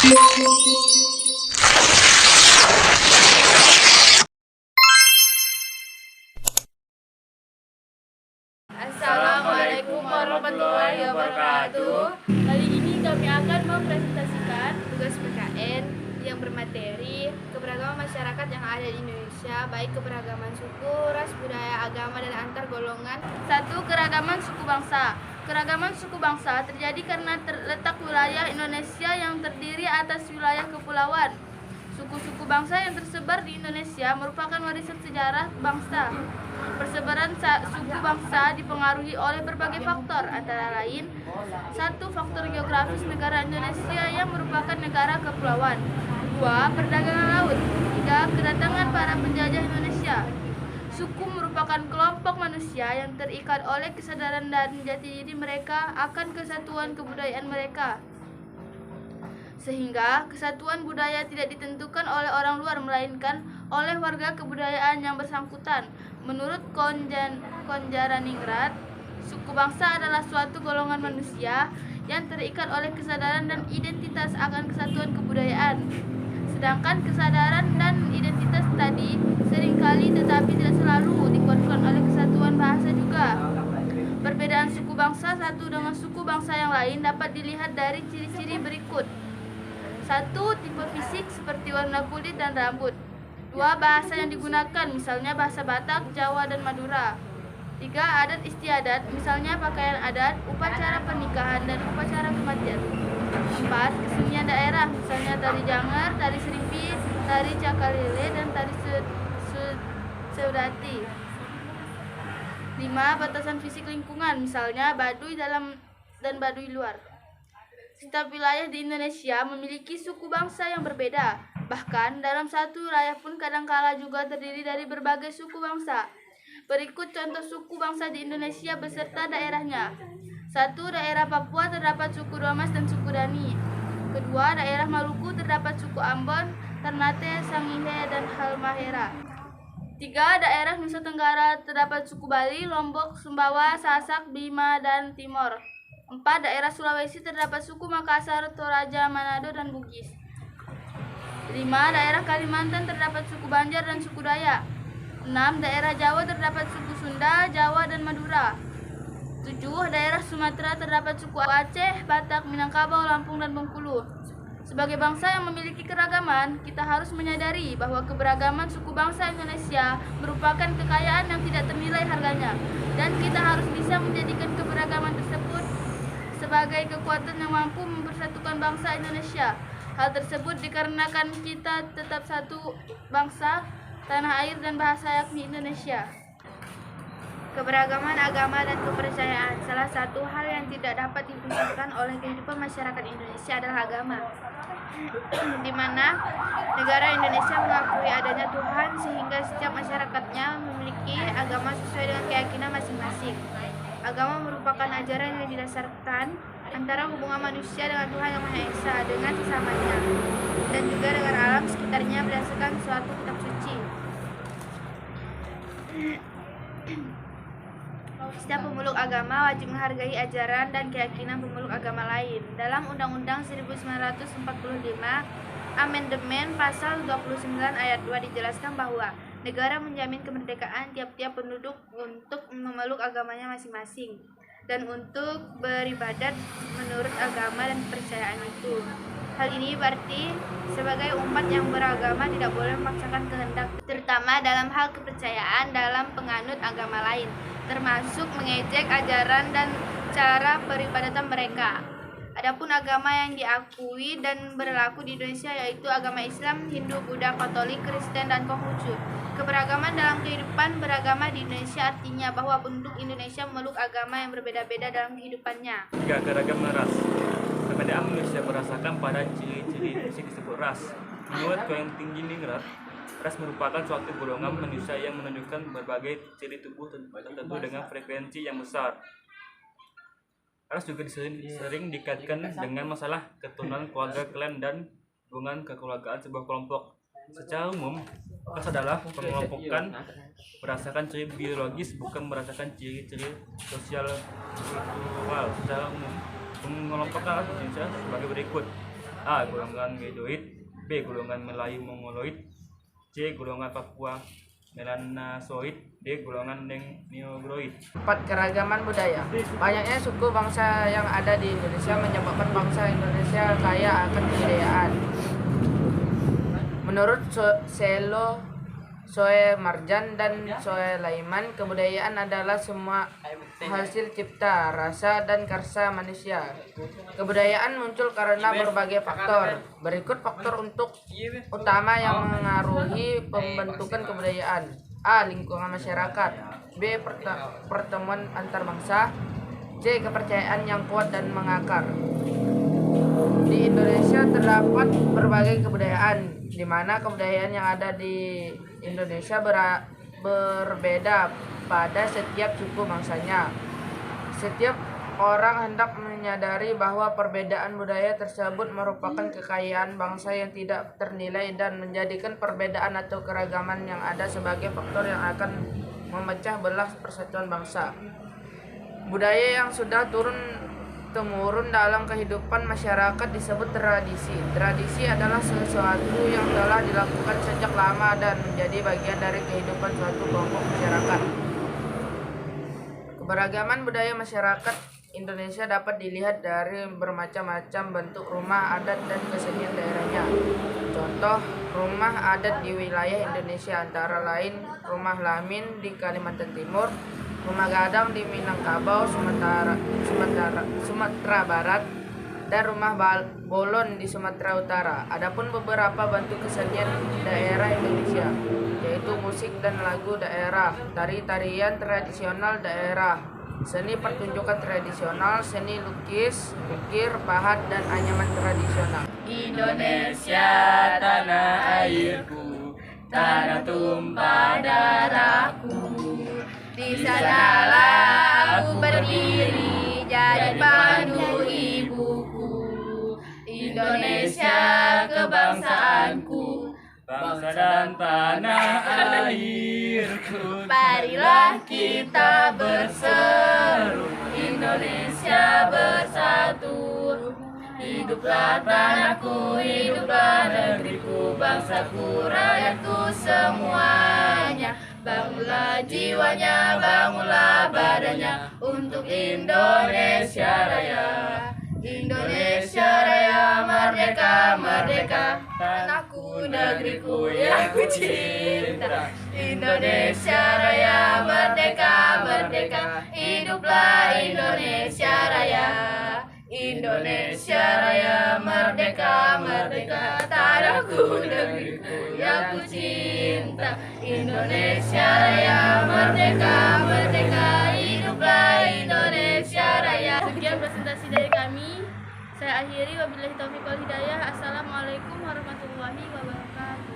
Assalamualaikum warahmatullahi wabarakatuh. Kali ini kami akan mempresentasikan tugas PKN yang bermateri keberagaman masyarakat yang ada di Indonesia, baik keberagaman suku, ras, budaya, agama, dan antar golongan. 1. Keragaman suku bangsa. Keragaman suku bangsa terjadi karena terletak wilayah Indonesia yang terdiri atas wilayah kepulauan. Suku-suku bangsa yang tersebar di Indonesia merupakan warisan sejarah bangsa. Persebaran suku bangsa dipengaruhi oleh berbagai faktor, antara lain 1. Faktor geografis negara Indonesia yang merupakan negara kepulauan. 2. Perdagangan laut. 3. Kedatangan para penjajah Indonesia. Suku merupakan kelompok manusia yang terikat oleh kesadaran dan jati diri mereka akan kesatuan kebudayaan mereka, sehingga kesatuan budaya tidak ditentukan oleh orang luar melainkan oleh warga kebudayaan yang bersangkutan. Menurut Konjaraningrat, suku bangsa adalah suatu golongan manusia yang terikat oleh kesadaran dan identitas akan kesatuan kebudayaan. Sedangkan kesadaran dan identitas tadi seringkali tetapi tidak selalu dikuatkan oleh kesatuan bahasa juga. Perbedaan suku bangsa satu dengan suku bangsa yang lain dapat dilihat dari ciri-ciri berikut. 1. Tipe fisik seperti warna kulit dan rambut. 2. Bahasa yang digunakan, misalnya bahasa Batak, Jawa, dan Madura. 3. Adat istiadat, misalnya pakaian adat, upacara pernikahan, dan upacara kematian. 4. Kesenian daerah, misalnya tari Janger, tari Serimpi, tari Cakalele, dan tari Seudati. 5. Batasan fisik lingkungan, misalnya Baduy dalam dan Baduy luar. Setiap wilayah di Indonesia memiliki suku bangsa yang berbeda. Bahkan dalam satu wilayah pun kadangkala juga terdiri dari berbagai suku bangsa. Berikut contoh suku bangsa di Indonesia beserta daerahnya. 1. Daerah Papua terdapat suku Domas dan suku Dani. 2. Daerah Maluku terdapat suku Ambon, Ternate, Sangihe, dan Halmahera. 3. Daerah Nusa Tenggara terdapat suku Bali, Lombok, Sumbawa, Sasak, Bima, dan Timor. 4. Daerah Sulawesi terdapat suku Makassar, Toraja, Manado, dan Bugis. 5. Daerah Kalimantan terdapat suku Banjar dan suku Dayak. 6. Daerah Jawa terdapat suku Sunda, Jawa, dan Madura. 7. Daerah Sumatera terdapat suku Aceh, Batak, Minangkabau, Lampung, dan Bengkulu. Sebagai bangsa yang memiliki keragaman, kita harus menyadari bahwa keberagaman suku bangsa Indonesia merupakan kekayaan yang tidak ternilai harganya, dan kita harus bisa menjadikan keberagaman tersebut sebagai kekuatan yang mampu mempersatukan bangsa Indonesia. Hal tersebut dikarenakan kita tetap satu bangsa, tanah air, dan bahasa yakni Indonesia. Keberagaman agama dan kepercayaan. Salah satu hal yang tidak dapat dipisahkan oleh kehidupan masyarakat Indonesia adalah agama, di mana negara Indonesia mengakui adanya Tuhan sehingga setiap masyarakatnya memiliki agama sesuai dengan keyakinan masing-masing. Agama merupakan ajaran yang didasarkan antara hubungan manusia dengan Tuhan Yang Maha Esa, dengan sesamanya, dan juga dengan alam sekitarnya berdasarkan suatu kitab suci. Setiap pemeluk agama wajib menghargai ajaran dan keyakinan pemeluk agama lain. Dalam Undang-Undang 1945, Amandemen Pasal 29 Ayat 2 dijelaskan bahwa negara menjamin kemerdekaan tiap-tiap penduduk untuk memeluk agamanya masing-masing dan untuk beribadat menurut agama dan kepercayaan itu. Hal ini berarti sebagai umat yang beragama tidak boleh memaksakan kehendak, terutama dalam hal kepercayaan dalam penganut agama lain, termasuk mengejek ajaran dan cara peribadatan mereka. Adapun agama yang diakui dan berlaku di Indonesia yaitu agama Islam, Hindu, Buddha, Katolik, Kristen, dan Konghucu. Keberagaman dalam kehidupan beragama di Indonesia artinya bahwa penduduk Indonesia memeluk agama yang berbeda-beda dalam kehidupannya. 3. Keragaman ras. Perbedaan manusia merasakan pada ciri-ciri fisik disebut ras. Menurut Konjaraningrat, ras merupakan suatu golongan manusia yang menunjukkan berbagai ciri tubuh tertentu dengan frekuensi yang besar. Ras juga sering dikaitkan dengan masalah keturunan, keluarga, klan, dan hubungan kekeluargaan sebuah kelompok. Secara umum, ras adalah pengelompokan berdasarkan ciri biologis, bukan berdasarkan ciri-ciri sosial kultural. Secara umum, pengelompokan ras Indonesia sebagai berikut. A. Golongan Gedoid, B. Golongan Melayu Mongoloid, C. Golongan Papua Melanosoid, D. Golongan Negroid. 4. Keragaman budaya. Banyaknya suku bangsa yang ada di Indonesia menyebabkan bangsa Indonesia kaya akan kebudayaan. Menurut Soe Marjan dan Soe Laiman, kebudayaan adalah semua hasil cipta, rasa, dan karsa manusia. Kebudayaan muncul karena berbagai faktor. Berikut faktor utama yang mengaruhi pembentukan kebudayaan. A. Lingkungan masyarakat. B. Pertemuan antar bangsa. C. Kepercayaan yang kuat dan mengakar. Di Indonesia terdapat berbagai kebudayaan, di mana kebudayaan yang ada di Indonesia berbeda pada setiap suku bangsanya. Setiap orang hendak menyadari bahwa perbedaan budaya tersebut merupakan kekayaan bangsa yang tidak ternilai dan menjadikan perbedaan atau keragaman yang ada sebagai faktor yang akan memecah belah persatuan bangsa. Budaya yang sudah turun-temurun dalam kehidupan masyarakat disebut tradisi. Tradisi adalah sesuatu yang telah dilakukan sejak lama dan menjadi bagian dari kehidupan suatu kelompok masyarakat. Keberagaman budaya masyarakat Indonesia dapat dilihat dari bermacam-macam bentuk rumah adat dan kesenian daerahnya. Contoh rumah adat di wilayah Indonesia antara lain rumah Lamin di Kalimantan Timur, rumah Gadang di Minangkabau, Sumatera Barat, dan rumah Bolon di Sumatera Utara. Adapun beberapa bentuk kesenian daerah Indonesia, yaitu musik dan lagu daerah, tari-tarian tradisional daerah, seni pertunjukan tradisional, seni lukis, ukir, pahat, dan anyaman tradisional. Indonesia tanah airku, tanah tumpah darahku. Di sanalah aku berdiri jadi pandu ibuku. Indonesia kebangsaanku, Bangsa dan tanah airku, marilah kita berseru. Indonesia bersatu. Hiduplah tanahku, hiduplah negeriku, bangsaku, rakyatku semuanya. Bangunlah jiwanya, bangunlah badannya untuk Indonesia Raya. Indonesia Raya, merdeka, merdeka, tanahku, negeriku yang ku cinta. Indonesia Raya, merdeka, merdeka, hiduplah Indonesia Raya. Indonesia Raya, merdeka, merdeka, tanahku, negeriku yang ku cinta. Indonesia Raya, merdeka, merdeka, hiduplah Indonesia Raya. Sekian presentasi dari kami. Saya akhiri, wabillahi taufiq wal hidayah. Assalamualaikum warahmatullahi wabarakatuh.